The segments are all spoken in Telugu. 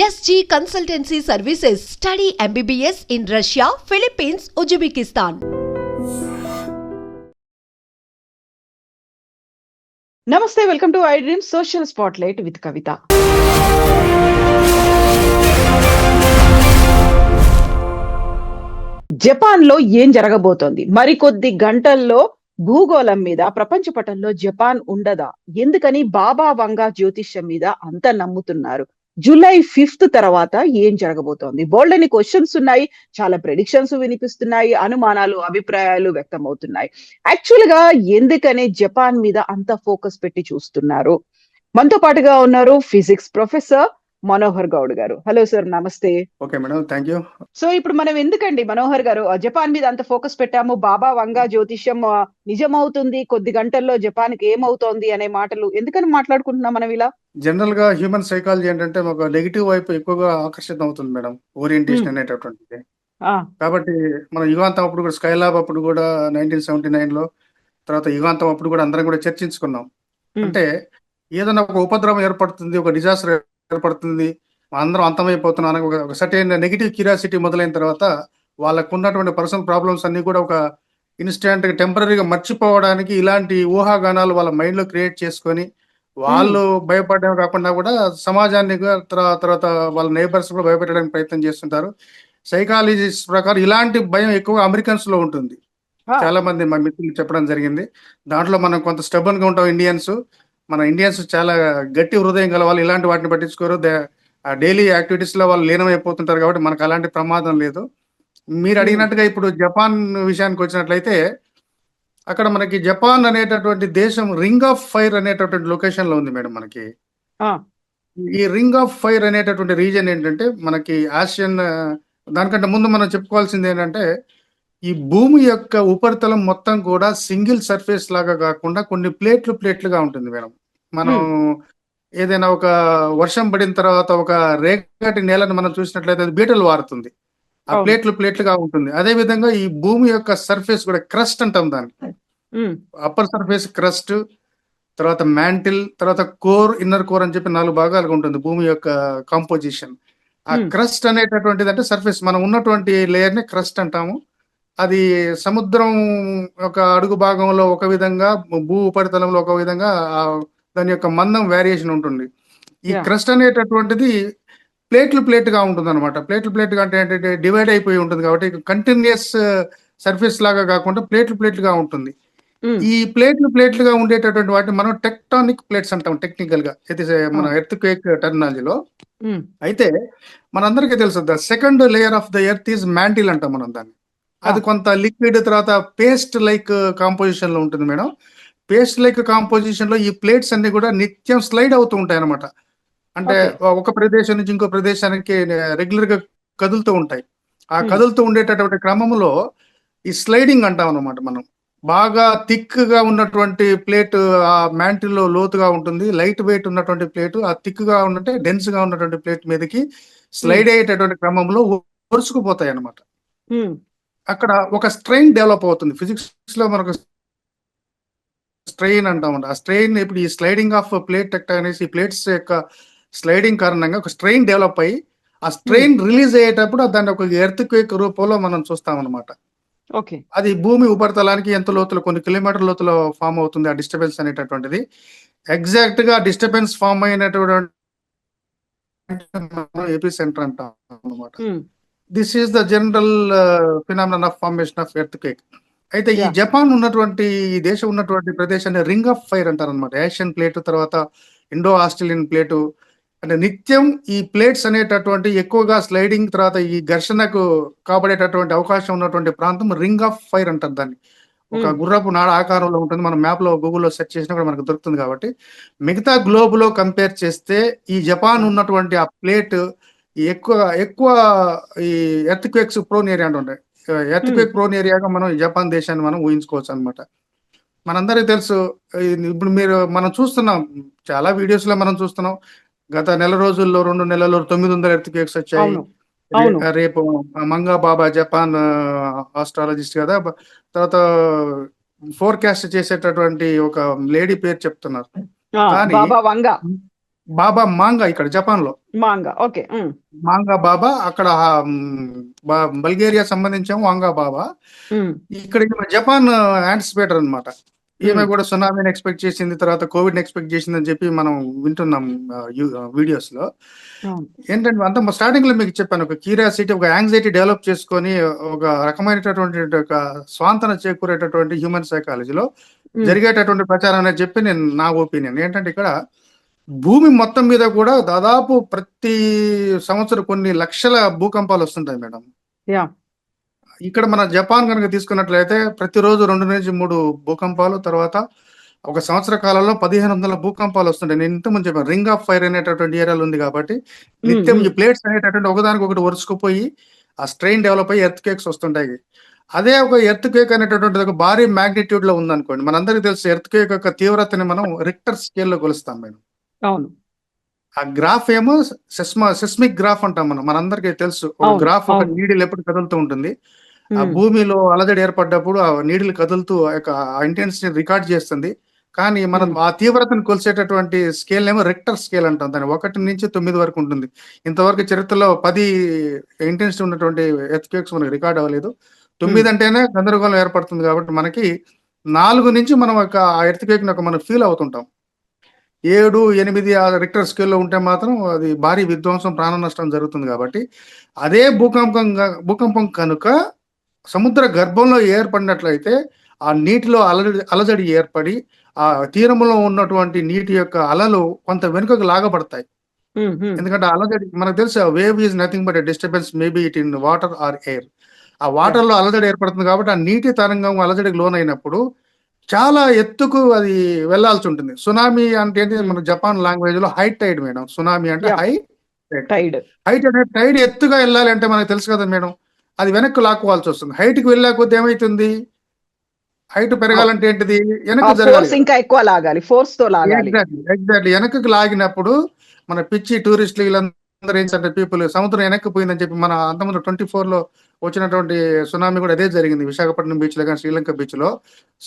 SG Consultancy Services. Study MBBS in Russia, Philippines, Uzbekistan. నమస్తే, welcome to I dream social spotlight with Kavitha. Japan లో ఏం జరగబోతోంది? మరికొద్ది గంటల్లో భూగోళం మీద ప్రపంచ పటంలో జపాన్ ఉండదా? ఎందుకని బాబా వంగా జ్యోతిష్యం మీద అంత నమ్ముతున్నారు? జూలై 5 తర్వాత ఏం జరగబోతోంది? బోల్డ్ అని క్వశ్చన్స్ ఉన్నాయి, చాలా ప్రెడిక్షన్స్ వినిపిస్తున్నాయి, అనుమానాలు, అభిప్రాయాలు వ్యక్తం అవుతున్నాయి. యాక్చువల్ గా ఎందుకని జపాన్ మీద అంత ఫోకస్ పెట్టి చూస్తున్నారు? మనతో పాటుగా ఉన్నారు ఫిజిక్స్ ప్రొఫెసర్ మనోహర్ గౌడ్ గారు. హలో సార్, నమస్తే. Okay madam, thank you. So ఇప్పుడు మనం ఎందుకండి మనోహర్ గారు జపాన్ మీద అంత ఫోకస్ పెట్టాము? బాబా వంగా జ్యోతిష్యం నిజమవుతుంది, కొద్ది గంటల్లో జపాన్ కి ఏమవుతోంది అనే మాటలు ఎందుకని మాట్లాడుకుంటున్నాం మనం ఇలా? జనరల్ గా హ్యూమన్ సైకాలజీ ఏంటంటే ఒక నెగిటివ్ వైపు ఎక్కువగా ఆకర్షితం అవుతుంది మేడం, ఓరియంటేషన్ అనేటటువంటిది. కాబట్టి మన యుగాంతం అప్పుడు కూడా, స్కైలాబ్ అప్పుడు కూడా 1979లో, తర్వాత యుగాంతం అప్పుడు కూడా అందరం కూడా చర్చించుకున్నాం. అంటే ఏదైనా ఒక ఉపద్రవం ఏర్పడుతుంది, ఒక డిజాస్టర్ ఏర్పడుతుంది, అందరం అంతమైపోతున్నాం, ఒక సర్టెన్ నెగిటివ్ క్యూరియాసిటీ మొదలైన తర్వాత వాళ్ళకు ఉన్నటువంటి పర్సనల్ ప్రాబ్లమ్స్ అన్ని కూడా ఒక ఇన్స్టెంట్ టెంపరీగా మర్చిపోవడానికి ఇలాంటి ఊహాగానాలు వాళ్ళ మైండ్ లో క్రియేట్ చేసుకొని వాళ్ళు భయపడడం కాకుండా కూడా సమాజాన్ని తర్వాత వాళ్ళ నైబర్స్ కూడా భయపెట్టడానికి ప్రయత్నం చేస్తుంటారు. సైకాలజిస్ట్ ప్రకారం ఇలాంటి భయం ఎక్కువ అమెరికన్స్ లో ఉంటుంది. చాలా మంది మా మిత్రులు చెప్పడం జరిగింది. దాంట్లో మనం కొంత స్టబన్ గా ఉంటాం ఇండియన్స్. మన ఇండియన్స్ చాలా గట్టి హృదయం గల వాళ్ళు, ఇలాంటి వాటిని పట్టించుకోరు. డైలీ యాక్టివిటీస్ లో వాళ్ళు లీనమైపోతుంటారు. కాబట్టి మనకు అలాంటి ప్రమాదం లేదు. మీరు అడిగినట్టుగా ఇప్పుడు జపాన్ విషయానికి వచ్చినట్లయితే, అక్కడ మనకి జపాన్ అనేటటువంటి దేశం రింగ్ ఆఫ్ ఫైర్ అనేటటువంటి లొకేషన్ లో ఉంది మేడం. మనకి ఈ రింగ్ ఆఫ్ ఫైర్ అనేటటువంటి రీజన్ ఏంటంటే, మనకి ఆసియన్, దానికంటే ముందు మనం చెప్పుకోవాల్సింది ఏంటంటే, ఈ భూమి యొక్క ఉపరితలం మొత్తం కూడా సింగిల్ సర్ఫేస్ లాగా కాకుండా కొన్ని ప్లేట్లుగా ఉంటుంది మేడం. మనం ఏదైనా ఒక వర్షం పడిన తర్వాత ఒక రేగటి నేలను మనం చూసినట్లయితే అది బీటలు వారుతుంది. ఆ ప్లేట్లుగా ఉంటుంది. అదే విధంగా ఈ భూమి యొక్క సర్ఫేస్ కూడా క్రస్ట్ అంటాం దాన్ని. అప్పర్ సర్ఫేస్ క్రస్ట్, తర్వాత మ్యాంటిల్, తర్వాత కోర్, ఇన్నర్ కోర్ అని చెప్పి 4 భాగాలుగా ఉంటుంది భూమి యొక్క కాంపోజిషన్. ఆ క్రస్ట్ అనేటటువంటిది అంటే సర్ఫేస్, మనం ఉన్నటువంటి లేయర్ ని క్రస్ట్ అంటాము. అది సముద్రం ఒక అడుగు భాగంలో ఒక విధంగా, భూ ఉపరితలంలో ఒక విధంగా దాని యొక్క మందం వేరియేషన్ ఉంటుంది. ఈ క్రస్ట్ అనేటటువంటిది ప్లేట్గా ఉంటుంది అనమాట. ప్లేట్గా అంటే ఏంటంటే డివైడ్ అయిపోయి ఉంటుంది. కాబట్టి కంటిన్యూస్ సర్ఫేస్ లాగా కాకుండా ప్లేట్లుగా ఉంటుంది. ఈ ప్లేట్లుగా ఉండేటటువంటి వాటిని మనం టెక్టానిక్ ప్లేట్స్ అంటాం టెక్నికల్ గా, ఇది మన ఎర్త్ క్వేక్ టెర్మినాలజీలో. అయితే మనందరికీ తెలుసు, the second layer of the earth is mantle అంటాం మనం దాన్ని. అది కొంత లిక్విడ్, తర్వాత పేస్ట్ లైక్ కాంపోజిషన్ లో ఉంటుంది మేడం. పేస్ట్ లైక్ కాంపోజిషన్ లో ఈ ప్లేట్స్ అన్ని కూడా నిత్యం స్లైడ్ అవుతూ ఉంటాయి అనమాట. అంటే ఒక ప్రదేశం నుంచి ఇంకో ప్రదేశానికి రెగ్యులర్ గా కదులుతూ ఉంటాయి. ఆ కదులుతూ ఉండేటటువంటి క్రమంలో ఈ స్లైడింగ్ అంటాం అనమాట. మనం బాగా థిక్ గా ఉన్నటువంటి ప్లేట్ ఆ మ్యాంటిల్ లో లోతుగా ఉంటుంది. లైట్ వెయిట్ ఉన్నటువంటి ప్లేట్ ఆ థిక్ గా ఉన్నట్టే డెన్స్ గా ఉన్నటువంటి ప్లేట్ మీదకి స్లైడ్ అయ్యేటటువంటి క్రమంలో ఒరుసుకుపోతాయి అనమాట. అక్కడ ఒక స్ట్రెయిన్ డెవలప్ అవుతుంది. ఫిజిక్స్ లో మనకు స్ట్రెయిన్ అంటాం. ఆ స్ట్రెయిన్ ఇప్పుడు ఈ స్లైడింగ్ ఆఫ్ ప్లేట్ టెక్టానిక్స్, ఈ ప్లేట్స్ యొక్క స్లైడింగ్ కారణంగా ఒక స్ట్రెయిన్ డెవలప్ అయ్యి ఆ స్ట్రెయిన్ రిలీజ్ అయ్యేటప్పుడు దాన్ని ఒక ఎర్త్ క్వేక్ రూపంలో మనం చూస్తాం అనమాట. అది భూమి ఉపరితలానికి ఎంత లోతులో, కొన్ని కిలోమీటర్ లోతులో ఫామ్ అవుతుంది ఆ డిస్టర్బెన్స్ అనేటటువంటిది. ఎగ్జాక్ట్ గా డిస్టర్బెన్స్ ఫామ్ అయినటువంటి ఏపీ సెంటర్ అంటాం అనమాట. This is the general phenomenon of formation of earth quake. అయితే ఈ జపాన్ ఉన్నటువంటి, ఈ దేశం ఉన్నటువంటి ప్రదేశాన్ని రింగ్ ఆఫ్ ఫైర్ అంటారు అనమాట. ఏషియన్ ప్లేట్, తర్వాత ఇండో ఆస్ట్రేలియన్ ప్లేటు. అంటే నిత్యం ఈ ప్లేట్స్ అనేటటువంటి ఎక్కువగా స్లైడింగ్, తర్వాత ఈ ఘర్షణకు కాబడేటటువంటి అవకాశం ఉన్నటువంటి ప్రాంతం రింగ్ ఆఫ్ ఫైర్ అంటారు దాన్ని. ఒక గుర్రపు నాడ ఆకారంలో ఉంటుంది. మనం మ్యాప్ లో గూగుల్లో సెర్చ్ చేసినా కూడా మనకు దొరుకుతుంది. కాబట్టి మిగతా గ్లోబ్ లో కంపేర్ చేస్తే ఈ జపాన్ ఉన్నటువంటి ఆ ప్లేట్ ఎక్కువ ఈ ఎర్త్ క్వేక్స్ ప్రోన్ ఏరియా అంటుంటాయి. ఎర్త్ క్వేక్ ప్రోన్ ఏరియాగా మనం ఈ జపాన్ దేశాన్ని మనం ఊహించుకోవచ్చు అనమాట. మనందరికీ తెలుసు, ఇప్పుడు మనం చూస్తున్నాం, చాలా వీడియోస్ లో మనం చూస్తున్నాం. గత నెల రోజుల్లో 2 నెలల్లో 900 ఎర్త్ క్వేక్స్ వచ్చాయి. రేపు మంగా బాబా, జపాన్ ఆస్ట్రాలజిస్ట్ కదా, తర్వాత ఫోర్కాస్ట్ చేసేటటువంటి ఒక లేడీ పేరు చెప్తున్నారు. కానీ బాబా మాంగా ఇక్కడ జపాన్ లో. Manga, okay. మాంగా బాబా అక్కడ బల్గేరియా సంబంధించాము వాంగా బాబా. ఇక్కడ జపాన్ యాంటిసిపేటర్ అన్నమాట. ఈమె కూడా సునామీని ఎక్స్పెక్ట్ చేసింది, తర్వాత కోవిడ్ ఎక్స్పెక్ట్ చేసింది అని చెప్పి మనం వింటున్నాం వీడియోస్ లో. ఏంటంటే అంత స్టార్టింగ్ లో మీకు చెప్పాను, ఒక క్యూరియాసిటీ, ఒక యాంగ్జైటీ డెవలప్ చేసుకొని ఒక రకమైనటువంటి ఒక స్వాంతన చేకూరేటటువంటి హ్యూమన్ సైకాలజీలో జరిగేటటువంటి ప్రచారం అనేది చెప్పి నా ఒపీనియన్ ఏంటంటే, ఇక్కడ భూమి మొత్తం మీద కూడా దాదాపు ప్రతి సంవత్సరం కొన్ని లక్షల భూకంపాలు వస్తుంటాయి మేడం. ఇక్కడ మన జపాన్ కనుక తీసుకున్నట్లయితే ప్రతిరోజు 2 నుంచి 3 భూకంపాలు, తర్వాత ఒక సంవత్సర కాలంలో 1500 భూకంపాలు వస్తుంటాయి. నేను ఇంతకుముందు చెప్పాను, రింగ్ ఆఫ్ ఫైర్ అనేటటువంటి ఏరియాలో ఉంది కాబట్టి నిత్యం ఈ ప్లేట్స్ అనేటటువంటి ఒకదానికి ఒకటి వరుసుకుపోయి ఆ స్ట్రెయిన్ డెవలప్ అయ్యి ఎర్త్ కేక్స్ వస్తుంటాయి. అదే ఒక ఎర్త్ కేక్ అనేటటువంటి ఒక భారీ మ్యాగ్నిట్యూడ్ లో ఉందనుకోండి, మనందరికీ తెలుసు ఎర్త్ కేక్ యొక్క తీవ్రతని మనం రిక్టర్ స్కేల్లో కొలుస్తాం మేడం. అవును. ఆ గ్రాఫ్ ఏమో సెస్మిక్ గ్రాఫ్ అంటాం మనం, మనందరికీ తెలుసు. ఒక గ్రాఫ్, ఒక నీడిల్ ఎప్పుడు కదులుతూ ఉంటుంది. ఆ భూమిలో అలజడి ఏర్పడ్డప్పుడు ఆ నీడిల్ కదులుతూ ఆ ఇంటెన్సిటీ రికార్డ్ చేస్తుంది. కానీ మనం ఆ తీవ్రతను కొలిసేటటువంటి స్కేల్ ఏమో రెక్టర్ స్కేల్ అంటాం. దాన్ని 1 నుంచి 9 వరకు ఉంటుంది. ఇంతవరకు చరిత్రలో 10 ఇంటెన్సిటీ ఉన్నటువంటి ఎర్త్ క్వేక్స్ మనకి రికార్డ్ అవ్వలేదు. 9 అంటేనే గందరగోళం ఏర్పడుతుంది కాబట్టి మనకి 4 నుంచి మనం ఆ ఎర్త్ క్వేక్ మనం ఫీల్ అవుతుంటాం. 7, 8 ఆ రిక్టర్ స్కేల్లో ఉంటే మాత్రం అది భారీ విధ్వంసం, ప్రాణ నష్టం జరుగుతుంది. కాబట్టి అదే భూకంపం కనుక సముద్ర గర్భంలో ఏర్పడినట్లయితే ఆ నీటిలో అలజడి ఏర్పడి ఆ తీరంలో ఉన్నటువంటి నీటి యొక్క అలలు కొంత వెనుకకు లాగబడతాయి. ఎందుకంటే అలజడి మనకు తెలుసు, wave is nothing but disturbance maybe it in water or air. ఆ వాటర్ లో అలజడి ఏర్పడుతుంది కాబట్టి ఆ నీటి తరంగం అలజడికి లోనైనప్పుడు చాలా ఎత్తుకు అది వెళ్లాల్సి ఉంటుంది. సునామీ అంటే మన జపాన్ లాంగ్వేజ్ లో హై టైడ్ మేడం. సునామీ అంటే హై టైడ్. హైట్ అంటే టైడ్ ఎత్తుగా వెళ్ళాలి అంటే మనకు తెలుసు కదా మేడం, అది వెనక్కి లాక్కోవాల్సి వస్తుంది. హైట్ కి వెళ్ళాకపోతే ఏమైతుంది, హైట్ పెరగాలంటే ఏంటిది, వెనక్కి జరగాలి, ఇంకా ఎక్కువ లాగాలి, ఫోర్స్ తో లాగాలి. ఎగ్జాక్ట్లీ వెనక్కి లాగినప్పుడు మన పిచ్చి టూరిస్టులు వీళ్ళందరూ ఏంటంటే పీపుల్ సముద్రం వెనక్కి పోయిందని చెప్పి, మన అంతకుముందు 24 లో వచ్చినటువంటి సునామీ కూడా అదే జరిగింది. విశాఖపట్నం బీచ్ లో కానీ శ్రీలంక బీచ్ లో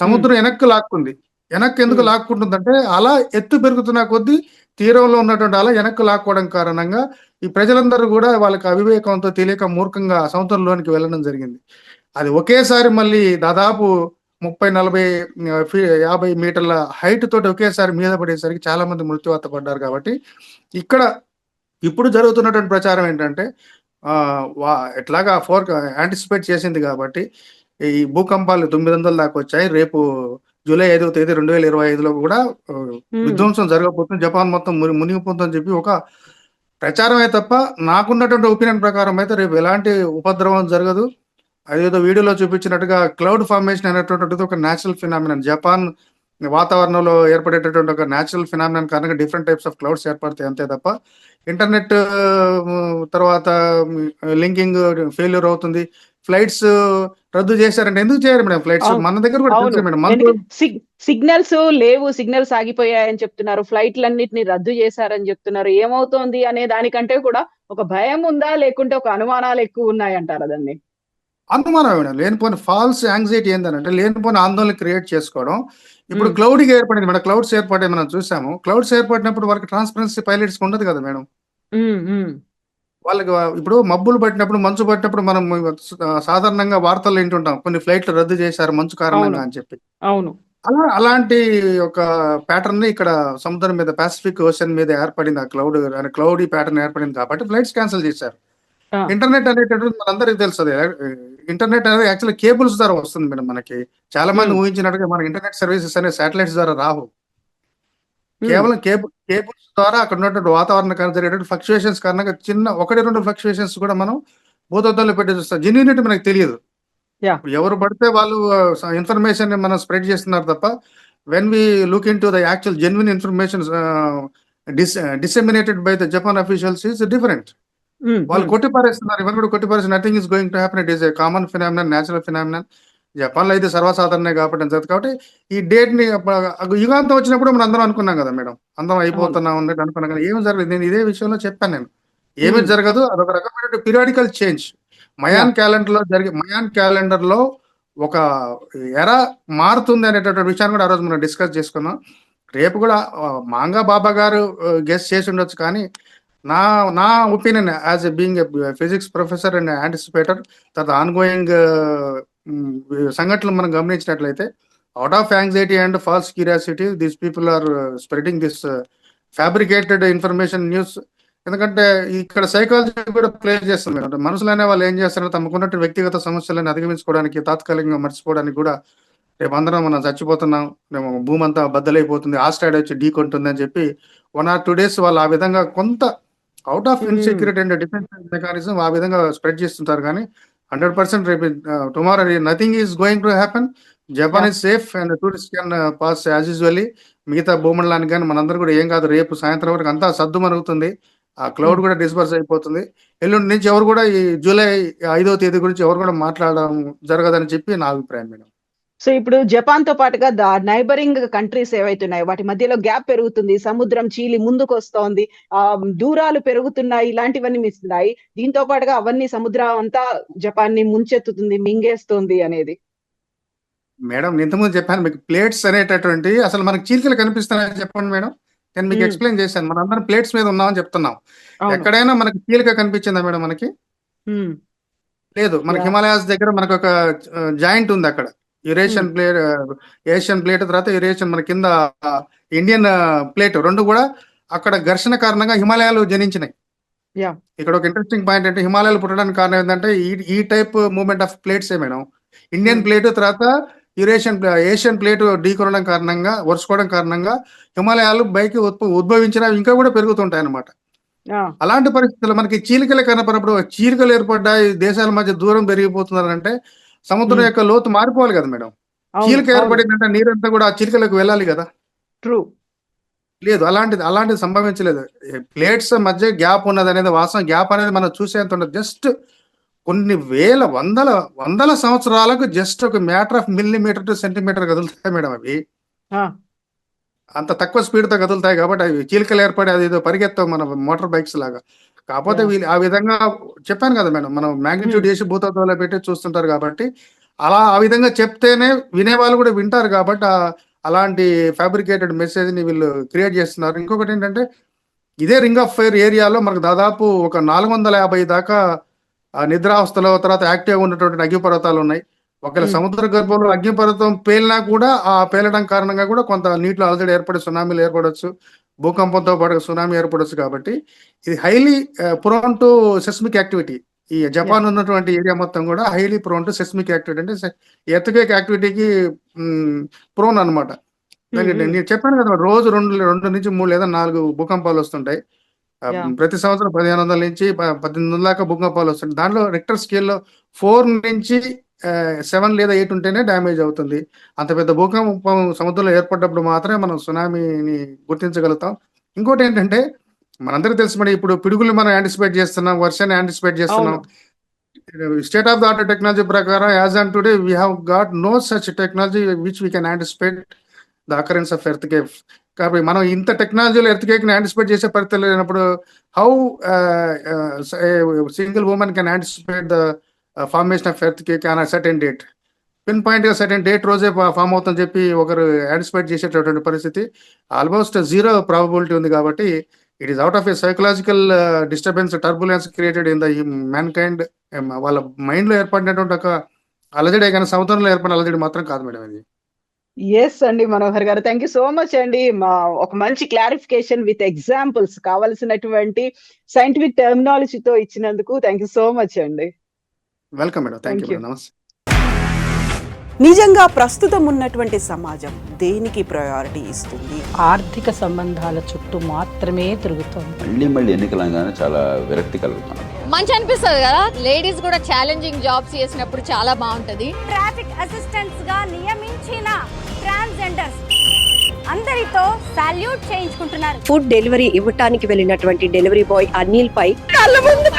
సముద్రం వెనక్కి లాక్కుంది. వెనక్కి ఎందుకు లాక్కుంటుందంటే అలా ఎత్తు పెరుగుతున్న కొద్దీ తీరంలో ఉన్నటువంటి అలా వెనక్కి లాక్కోవడం కారణంగా ఈ ప్రజలందరూ కూడా వాళ్ళకి అవివేకంతో తెలియక మూర్ఖంగా సముద్రంలోనికి వెళ్ళడం జరిగింది. అది ఒకేసారి మళ్ళీ దాదాపు 30, 40, 50 మీటర్ల హైట్ తోటి ఒకేసారి మీద పడేసరికి చాలా మంది మృత్యువాత పడ్డారు. కాబట్టి ఇక్కడ ఇప్పుడు జరుగుతున్నటువంటి ప్రచారం ఏంటంటే, ఎట్లాగా యాంటిసిపేట్ చేసింది కాబట్టి ఈ భూకంపాలు 900 దాకా వచ్చాయి. రేపు జూలై 5వ తేదీ 2025లో కూడా విధ్వంసం జరగబోతుంది, జపాన్ మొత్తం మునిగిపోతుందని చెప్పి ఒక ప్రచారమే తప్ప నాకున్నటువంటి ఒపీనియన్ ప్రకారం అయితే రేపు ఎలాంటి ఉపద్రవం జరగదు. అదేదో వీడియోలో చూపించినట్టుగా క్లౌడ్ ఫార్మేషన్ అనేటువంటిది ఒక న్యాచురల్ ఫినామినన్. జపాన్ వాతావరణంలో ఏర్పడేటటువంటి ఒక న్యాచురల్ ఫినామినన్ కారణంగా డిఫరెంట్ టైప్స్ ఆఫ్ క్లౌడ్స్ ఏర్పడతాయి, అంతే తప్ప ఇంటర్నెట్ తర్వాత లింకింగ్ ఫెయిల్యూర్ అవుతుంది. ఫ్లైట్స్ రద్దు చేశారంటే ఎందుకు చేయరు మేడం? ఫ్లైట్స్ మన దగ్గర కూడా తెలుసు మేడం, సిగ్నల్స్ లేవు, సిగ్నల్స్ ఆగిపోయాయని చెప్తున్నారు, ఫ్లైట్లన్నిటిని రద్దు చేశారని చెప్తున్నారు. ఏమవుతోంది అనే దానికంటే కూడా ఒక భయం ఉందా, లేకుంటే ఒక అనుమానాలు ఎక్కువ ఉన్నాయంటారు దాన్ని? అనుమానం మేడం, లేనిపోయిన ఫాల్స్ యాంగ్జైటీ ఏంటంటే లేనిపోయిన ఆందోళన క్రియేట్ చేసుకోవడం. ఇప్పుడు క్లౌడ్కి ఏర్పడింది మేడం, క్లౌడ్స్ ఏర్పడే మనం చూసాము. క్లౌడ్స్ ఏర్పడినప్పుడు వాళ్ళకి ట్రాన్స్పరెన్సీ పైలట్స్ ఉండదు కదా మేడం. వాళ్ళకి ఇప్పుడు మబ్బులు పట్టినప్పుడు, మంచు పట్టినప్పుడు మనం సాధారణంగా వార్తల్లో వింటుంటాం, కొన్ని ఫ్లైట్లు రద్దు చేశారు మంచు కారణంగా అని చెప్పి. అవును. అలాంటి ఒక ప్యాటర్న్ ఇక్కడ సముద్రం మీద, పాసిఫిక్ ఓషన్ మీద ఏర్పడింది. ఆ క్లౌడీ ప్యాటర్న్ ఏర్పడింది కాబట్టి ఫ్లైట్స్ క్యాన్సిల్ చేశారు. ఇంటర్నెట్ అనేటటువంటి మనందరికీ తెలుసు, ఇంటర్నెట్ అనేది యాక్చువల్లీ కేబుల్స్ ద్వారా వస్తుంది మేడం. మనకి చాలా మంది ఊహించినట్టుగా మన ఇంటర్నెట్ సర్వీసెస్ అనే శాటిలైట్స్ ద్వారా రావు. కేవలం కేబుల్స్ ద్వారా అక్కడ ఉన్నటువంటి వాతావరణం జరిగేటువంటి ఫ్లక్చుయేషన్స్ కారణంగా చిన్న 1-2 ఫ్లక్చుయేషన్స్ కూడా మనం భూతత్వంలో పెట్టి చూస్తాం. జెన్యూనిటీ మనకు తెలియదు. ఎవరు పడితే వాళ్ళు ఇన్ఫర్మేషన్ మనం స్ప్రెడ్ చేస్తున్నారు తప్ప when we look into the actual genuine information disseminated by the Japan officials is different. వాళ్ళు కొట్టిపారేస్తున్నారు, ఇవన్నీ కూడా కొట్టిపారేసి nothing is going to happen, it is a common phenomenon, natural phenomenon. జపాన్లో అయితే సర్వసాధారణమే కాబట్టి ఈ డేట్ ని యుగాంతం వచ్చినప్పుడు మనం అందరం అనుకున్నాం కదా మేడం, అందరం అయిపోతున్నాం అన్నట్టు అనుకున్నాం కదా. ఏమి జరగదు. నేను ఇదే విషయంలో చెప్పాను, నేను ఏమీ జరగదు. అదొక రకమైన పీరియాడికల్ చేంజ్. మయాన్ క్యాలెండర్ లో ఒక ఎరా మారుతుంది అనేటటువంటి విషయాన్ని కూడా ఆ రోజు మనం డిస్కస్ చేసుకున్నాం. రేపు కూడా మాంగా బాబా గారు గెస్ట్ చేసి ఉండొచ్చు, కానీ నా నా opinion as a being physics professor and anticipator, తర్వాత ఆన్గోయింగ్ సంఘటనలు మనం గమనించినట్లయితే, out of anxiety and false curiosity these people are spreading this fabricated information news. ఎందుకంటే ఇక్కడ సైకాలజీ కూడా ప్లే చేస్తుంది. అంటే మనుషులు అనే వాళ్ళు ఏం చేస్తారో తమకున్నట్టు వ్యక్తిగత సమస్యలను అధిగమించుకోవడానికి, తాత్కాలికంగా మర్చిపోవడానికి కూడా, రేపు అందరం మనం చచ్చిపోతున్నాం, మేము భూమి అంతా బద్దలైపోతుంది, ఆస్ట్రాయిడ్ వచ్చి ఢీ కొంటుంది అని చెప్పి 1 or 2 days వాళ్ళు ఆ విధంగా కొంత out of insecurity and defence mechanism ఆ విధంగా స్ప్రెడ్ చేస్తుంటారు. కానీ 100% రేపు tomorrow nothing is going to happen. Japan is safe and tourist can pass as usually. మిగతా భూమండలానికి కానీ మనందరూ కూడా ఏం కాదు, రేపు సాయంత్రం వరకు అంతా సద్దు మరుగుతుంది, ఆ క్లౌడ్ కూడా డిస్పర్స్ అయిపోతుంది. ఎల్లుండి నుంచి ఎవరు కూడా ఈ జూలై 5వ తేదీ గురించి ఎవరు కూడా మాట్లాడడం జరగదని చెప్పి నా అభిప్రాయం మేడం. సో ఇప్పుడు జపాన్ తో పాటుగా నైబరింగ్ కంట్రీస్ ఏవైతున్నాయి వాటి మధ్యలో గ్యాప్ పెరుగుతుంది, సముద్రం చీలి ముందుకు వస్తోంది, దూరాలు పెరుగుతున్నాయి, ఇలాంటివన్నీ మిస్తున్నాయి. దీంతో పాటుగా అవన్నీ సముద్రం అంతా జపాన్ ని ముంచెత్తుతుంది, మింగేస్తుంది అనేది. మేడం ఇంతకుముందు చెప్పాను మీకు, ప్లేట్స్ అనేటటువంటి అసలు మనకి చీలికలు కనిపిస్తున్నాయని చెప్పండి మేడం. నేను మీకు ఎక్స్ప్లెయిన్ చేశాను, మనం అందరం ప్లేట్స్ మీద ఉన్నామని చెప్తున్నాం. ఎక్కడైనా మనకి చీలిక కనిపించిందా మేడం? మనకి లేదు. మనకి హిమాలయాస్ దగ్గర మనకు ఒక జాయింట్ ఉంది, అక్కడ యురేషియన్ ప్లేట్, ఏషియన్ ప్లేట్, తర్వాత యురేషియన్ మన కింద ఇండియన్ ప్లేట్, రెండు కూడా అక్కడ ఘర్షణ కారణంగా హిమాలయాలు జనించినాయి. ఇక్కడ ఒక ఇంట్రెస్టింగ్ పాయింట్ అంటే, హిమాలయాలు పుట్టడానికి కారణం ఏంటంటే ఈ type movement of plates madam. Indian plate తర్వాత ఏషియన్ ప్లేట్ ఢీకొనడం కారణంగా, వరుసుకోవడం కారణంగా హిమాలయాలు పైకి ఉద్భవించిన ఇంకా కూడా పెరుగుతుంటాయి అన్నమాట. అలాంటి పరిస్థితుల్లో మనకి చీలికలు కనపడినప్పుడు, చీలికలు ఏర్పడ్డాయి, దేశాల మధ్య దూరం పెరిగిపోతున్నారంటే సముద్రం యొక్క లోతు మారిపోవాలి కదా మేడం. చీలిక ఏర్పడిందంటే నీరంతా కూడా ఆ చీలికలకు వెళ్ళాలి కదా. ట్రూ. లేదు, అలాంటిది సంభవించలేదు. ప్లేట్స్ మధ్య గ్యాప్ ఉన్నది అనేది వాస్తవం. గ్యాప్ అనేది మనం చూసేంత ఉండదు. జస్ట్ కొన్ని వందల సంవత్సరాలకు జస్ట్ ఒక matter of millimetre to centimetre కదులుతాయి మేడం. అవి అంత తక్కువ స్పీడ్తో కదులుతాయి కాబట్టి అవి చీలికలు ఏర్పడి అది ఏదో పరిగెత్తాం మన మోటార్ బైక్స్ లాగా. కాకపోతే వీళ్ళు ఆ విధంగా చెప్పాను కదా మేడం, మనం మ్యాగ్నిట్యూడ్ చేసి భూతత్వంలో పెట్టి చూస్తుంటారు కాబట్టి, ఆ విధంగా చెప్తేనే వినేవాళ్ళు కూడా వింటారు కాబట్టి అలాంటి ఫ్యాబ్రికేటెడ్ మెసేజ్ని వీళ్ళు క్రియేట్ చేస్తున్నారు. ఇంకొకటి ఏంటంటే, ఇదే రింగ్ ఆఫ్ ఫైర్ ఏరియాలో మనకు దాదాపు ఒక 450 దాకా నిద్రావస్థలో తర్వాత యాక్టివ్గా ఉన్నటువంటి అగ్నిపర్వతాలు ఉన్నాయి. ఒకవేళ సముద్ర గర్భంలో అగ్నిపర్వతం పేలినా కూడా ఆ పేలడం కారణంగా కూడా కొంత నీటిలో అలజడి ఏర్పడి సునామీలు ఏర్పడవచ్చు, భూకంపంతో పాటు సునామీ ఏర్పడవచ్చు. కాబట్టి ఇది highly prone to seismic activity. ఈ జపాన్ ఉన్నటువంటి ఏరియా మొత్తం కూడా highly prone to seismic activity, అంటే ఎర్త్క్వేక్ యాక్టివిటీకి ప్రోన్ అనమాట. నేను చెప్పాను కదా, రోజు 2 నుంచి 3 లేదా 4 భూకంపాలు వస్తుంటాయి. ప్రతి సంవత్సరం 1500 నుంచి 1800 దాకా భూకంపాలు వస్తుంటాయి. దాంట్లో రిక్టర్ స్కేల్లో 4 నుంచి 7 లేదా 8 ఉంటేనే డ్యామేజ్ అవుతుంది. అంత పెద్ద భూకంపం సముద్రంలో ఏర్పడ్డప్పుడు మాత్రమే మనం సునామీని గుర్తించగలుగుతాం. ఇంకోటి ఏంటంటే, మనందరికీ తెలుసు మరి, ఇప్పుడు పిడుగులు మనం యాంటిసిపేట్ చేస్తున్నాం, వర్షాన్ని యాంటిసిపేట్ చేస్తున్నాం. State of the art technology ప్రకారం as on today we have got no such technology which we can anticipate the occurrence of earthquake. కాబట్టి మనం ఇంత టెక్నాలజీలో ఎర్త్క్వేక్ని యాంటిసిపేట్ చేసే పరిస్థితులు లేనప్పుడు how single women can anticipate the formation of earthquake on certain date, pin పాయింట్గా సర్టెన్ డేట్ రోజే ఫామ్ అవుతుందని చెప్పి ఒకరు యాంటిసిపేట్ చేసేటటువంటి పరిస్థితి ఆల్మోస్ట్ 0 ప్రాబబిలిటీ ఉంది. కాబట్టి it is out of a psychological disturbance, turbulence created in the man kind. వాళ్ళ మైండ్లో ఏర్పడినటువంటి ఒక అలజడే కానీ సముద్రంలో ఏర్పడిన అలజడి మాత్రం కాదు మేడం ఇది. ఎస్ అండి మనోహర్ గారు, థ్యాంక్ యూ సో మచ్ అండి. ఒక మంచి క్లారిఫికేషన్ విత్ ఎగ్జాంపుల్స్, కావాల్సినటువంటి సైంటిఫిక్ టెర్మినాలజీతో ఇచ్చినందుకు థ్యాంక్ యూ సో మచ్ అండి. Welcome madam, thank you. నమస్తే. నిజంగా ప్రస్తుతం ఉన్నటువంటి సమాజం దేనికి ప్రయారిటీ ఇస్తుంది? ఆర్థిక సంబంధాల చుట్టూ మాత్రమే తిరుగుతుంది. మళ్ళీ ఎన్నికలంగానే చాలా విరక్తి కలుగుతాం. మంచి అనిపిస్తుంది కదా, లేడీస్ కూడా ఛాలెంజింగ్ జాబ్స్ చేసినప్పుడు చాలా బాగుంటది. ట్రాఫిక్ అసిస్టెంట్స్ గా నియమించిన ట్రాన్స్జెండర్స్ అందరితో సాల్యూట్ చేయించుకుంటున్నారు. ఫుడ్ డెలివరీ ఇవ్వటానికి వెళ్ళినటువంటి డెలివరీ బాయ్ అనిల్ పై కళ్ళ ముందు